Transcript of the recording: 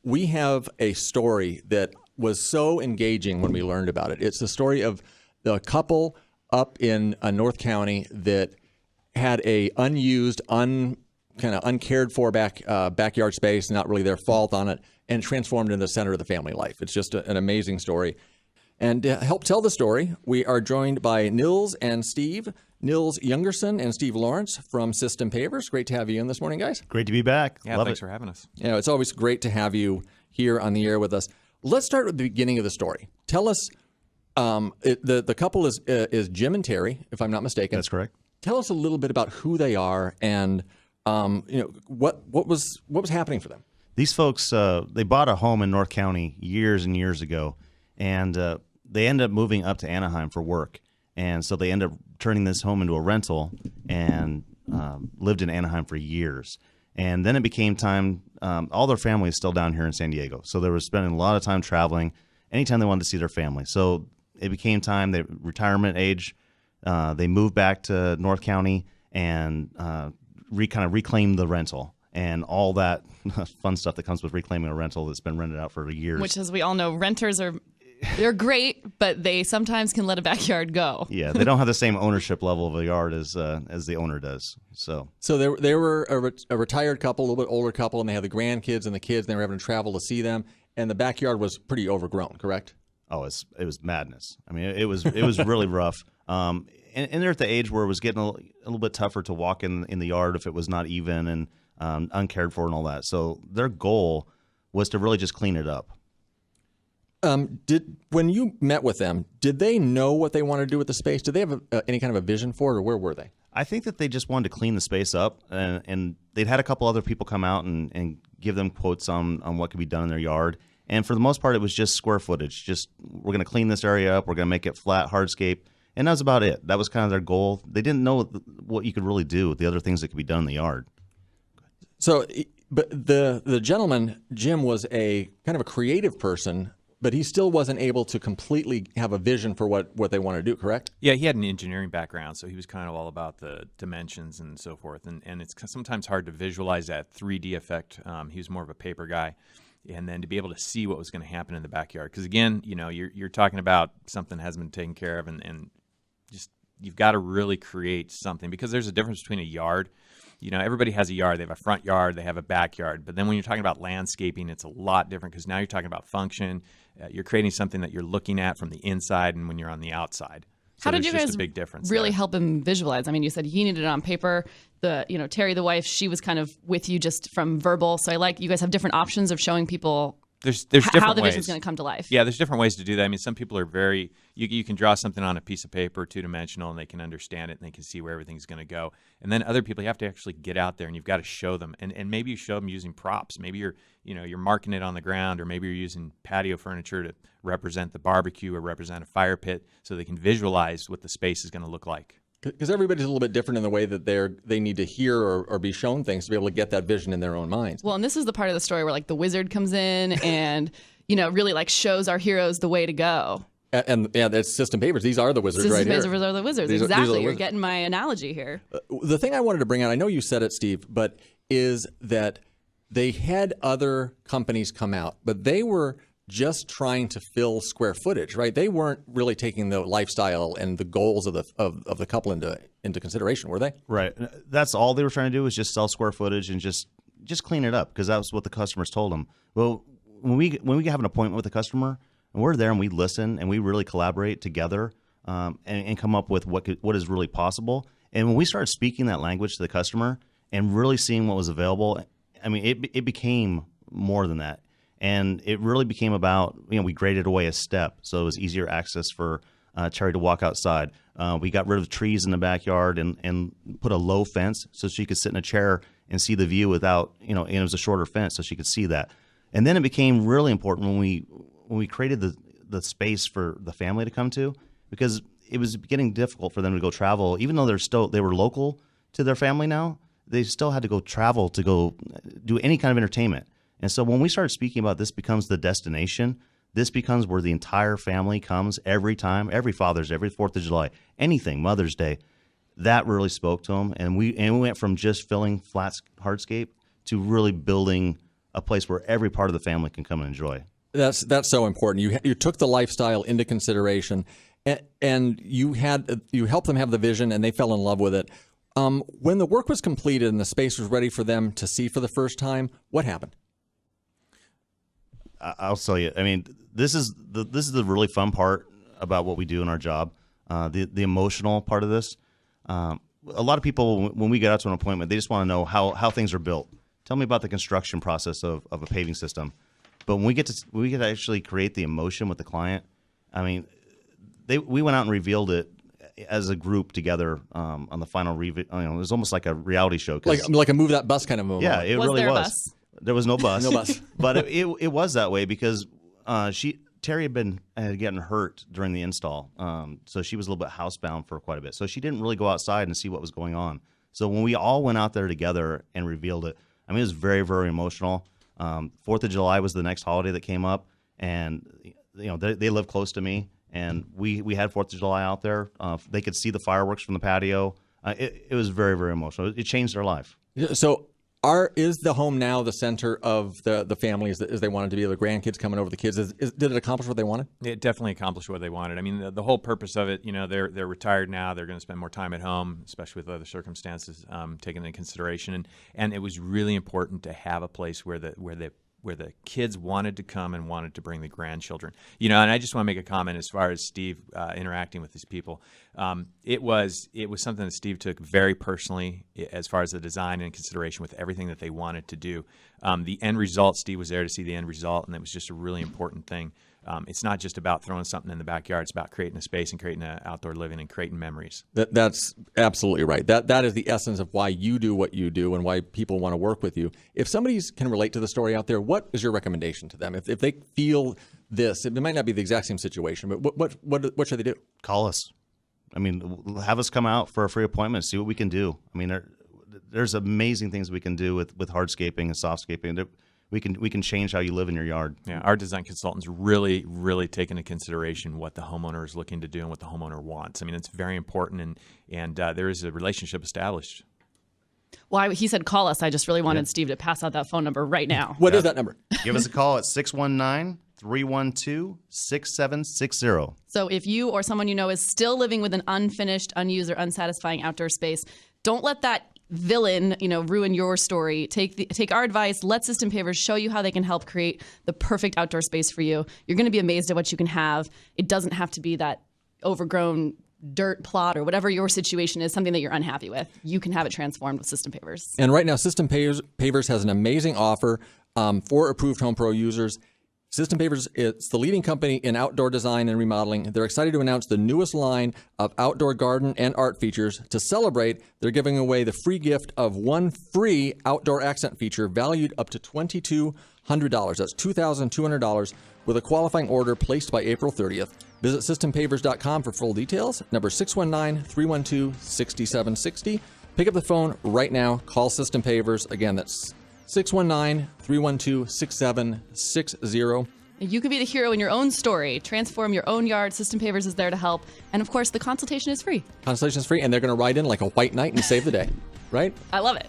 we have a story that was so engaging when we learned about it. It's the story of the couple up in North County that had a unused, kind of uncared for backyard space, not really their fault on it, and transformed into the center of the family life. It's just an amazing story. And to help tell the story, we are joined by Nils and Steve. Nils Youngerson and Steve Lawrence from System Pavers. Great to have you in this morning, guys. Great to be back. Yeah, Love thanks it. for having us. Yeah, it's always great to have you here on the air with us. Let's start with the beginning of the story. Tell us, the couple is Jim and Terry, if I'm not mistaken. That's correct. Tell us a little bit about who they are and what was happening for them. These folks, they bought a home in North County years and years ago, and they ended up moving up to Anaheim for work. And so they ended up turning this home into a rental and lived in Anaheim for years. And then it became time, all their family is still down here in San Diego. So they were spending a lot of time traveling anytime they wanted to see their family. So it became time, retirement age, they moved back to North County and kind of reclaimed the rental and all that fun stuff that comes with reclaiming a rental that's been rented out for years. Which, as we all know, renters they're great, but they sometimes can let a backyard go. Yeah, they don't have the same ownership level of a yard as the owner does. So they were a retired couple, a little bit older couple, and they had the grandkids and the kids, and they were having to travel to see them, and the backyard was pretty overgrown, correct? Oh, it was madness. I mean, it was really rough. And they're at the age where it was getting a little bit tougher to walk in the yard if it was not even and uncared for and all that. So their goal was to really just clean it up. When you met with them, did they know what they wanted to do with the space? Did they have any kind of a vision for it, or where were they? I think that they just wanted to clean the space up, and they'd had a couple other people come out and give them quotes on what could be done in their yard. And for the most part, it was just square footage. Just, we're going to clean this area up. We're going to make it flat, hardscape. And that was about it. That was kind of their goal. They didn't know what you could really do with the other things that could be done in the yard. So, but the gentleman, Jim, was a kind of a creative person, but he still wasn't able to completely have a vision for what they want to do, correct? Yeah, he had an engineering background, so he was kind of all about the dimensions and so forth. And it's sometimes hard to visualize that 3D effect. He was more of a paper guy. And then to be able to see what was going to happen in the backyard. Because, again, you're talking about something that hasn't been taken care of, and just you've got to really create something. Because there's a difference between a yard. Everybody has a yard. They have a front yard. They have a backyard. But then when you're talking about landscaping, it's a lot different because now you're talking about function. You're creating something that you're looking at from the inside and when you're on the outside. So How did you guys a big difference really there. help him visualize? I mean, you said he needed it on paper. Terry, the wife, she was kind of with you just from verbal. So you guys have different options of showing people There's different how the ways. vision's going to come to life. Yeah, there's different ways to do that. I mean, some people are very you can draw something on a piece of paper, two-dimensional, and they can understand it and they can see where everything's going to go. And then other people, you have to actually get out there and you've got to show them. And maybe you show them using props. Maybe you're marking it on the ground, or maybe you're using patio furniture to represent the barbecue or represent a fire pit so they can visualize what the space is going to look like. Because everybody's a little bit different in the way that they need to hear or be shown things to be able to get that vision in their own minds. Well, and this is the part of the story where the wizard comes in and really shows our heroes the way to go. And that's System Pavers. These are the wizards right here. System Pavers are the wizards. These are the Exactly. You're wizards. getting my analogy here. The thing I wanted to bring out, I know you said it, Steve, but is that they had other companies come out, but they were just trying to fill square footage, right? They weren't really taking the lifestyle and the goals of the couple into consideration, were they? Right. That's all they were trying to do was just sell square footage and just clean it up because that was what the customers told them. Well, when we have an appointment with a customer and we're there and we listen and we really collaborate together and come up with what is really possible. And when we started speaking that language to the customer and really seeing what was available, I mean, it became more than that. And it really became about, we graded away a step, so it was easier access for Terry to walk outside. We got rid of trees in the backyard and put a low fence so she could sit in a chair and see the view without, and it was a shorter fence so she could see that. And then it became really important when we created the space for the family to come to, because it was getting difficult for them to go travel. Even though they were local to their family now, they still had to go travel to go do any kind of entertainment. And so when we started speaking about this becomes the destination, this becomes where the entire family comes every time, every Father's Day, every 4th of July, anything, Mother's Day. That really spoke to them. And we went from just filling flat hardscape to really building a place where every part of the family can come and enjoy. That's so important. You took the lifestyle into consideration, and you helped them have the vision, and they fell in love with it. When the work was completed and the space was ready for them to see for the first time, what happened? I'll tell you. I mean, this is the really fun part about what we do in our job. The emotional part of this. A lot of people, when we get out to an appointment, they just want to know how things are built. Tell me about the construction process of a paving system. But when we get to actually create the emotion with the client, I mean, we went out and revealed it as a group together on the final review. It was almost like a reality show. Like a Move That Bus kind of movie. Yeah, it really there was. A bus? There was no bus. No bus. But it was that way because Terry had gotten hurt during the install. So she was a little bit housebound for quite a bit. So she didn't really go outside and see what was going on. So when we all went out there together and revealed it, I mean, it was very, very emotional. 4th of July was the next holiday that came up, and they live close to me, and we had 4th of July out there. They could see the fireworks from the patio. It was very, very emotional. It changed their life. So is the home now the center of the family as they wanted to be? The grandkids coming over, the kids. Did it accomplish what they wanted? It definitely accomplished what they wanted. I mean, the whole purpose of it, they're retired now. They're going to spend more time at home, especially with other circumstances taken into consideration. And it was really important to have a place where the kids wanted to come and wanted to bring the grandchildren. And I just want to make a comment as far as Steve interacting with these people. It was something that Steve took very personally as far as the design and consideration with everything that they wanted to do. The end result, Steve was there to see the end result, and it was just a really important thing. It's not just about throwing something in the backyard. It's about creating a space and creating an outdoor living and creating memories. That's absolutely right. That is the essence of why you do what you do and why people want to work with you. If somebody can relate to the story out there, what is your recommendation to them? If they feel this, it might not be the exact same situation, but what should they do? Call us. I mean, have us come out for a free appointment, see what we can do. I mean, there's amazing things we can do with hardscaping and softscaping. We can change how you live in your yard. Yeah, our design consultants really, really take into consideration what the homeowner is looking to do and what the homeowner wants. I mean, it's very important, and there is a relationship established. Well, he said call us. I just really wanted Steve to pass out that phone number right now. What is that number? Give us a call at 619-312-6760. So if you or someone you know is still living with an unfinished, unused, or unsatisfying outdoor space, don't let that villain, ruin your story. Take our advice. Let System Pavers show you how they can help create the perfect outdoor space for you. You're going to be amazed at what you can have. It doesn't have to be that overgrown dirt plot or whatever your situation is, something that you're unhappy with. You can have it transformed with System Pavers. And right now, System Pavers has an amazing offer for approved Home Pro users. System Pavers, it's the leading company in outdoor design and remodeling. They're excited to announce the newest line of outdoor garden and art features. To celebrate, they're giving away the free gift of one free outdoor accent feature valued up to $2,200. That's $2,200 with a qualifying order placed by April 30th. Visit systempavers.com for full details. Number 619-312-6760. Pick up the phone right now. Call System Pavers. Again, that's 619-312-6760. You could be the hero in your own story. Transform your own yard. System Pavers is there to help. And of course, the consultation is free. Consultation is free, and they're going to ride in like a white knight and save the day, right? I love it.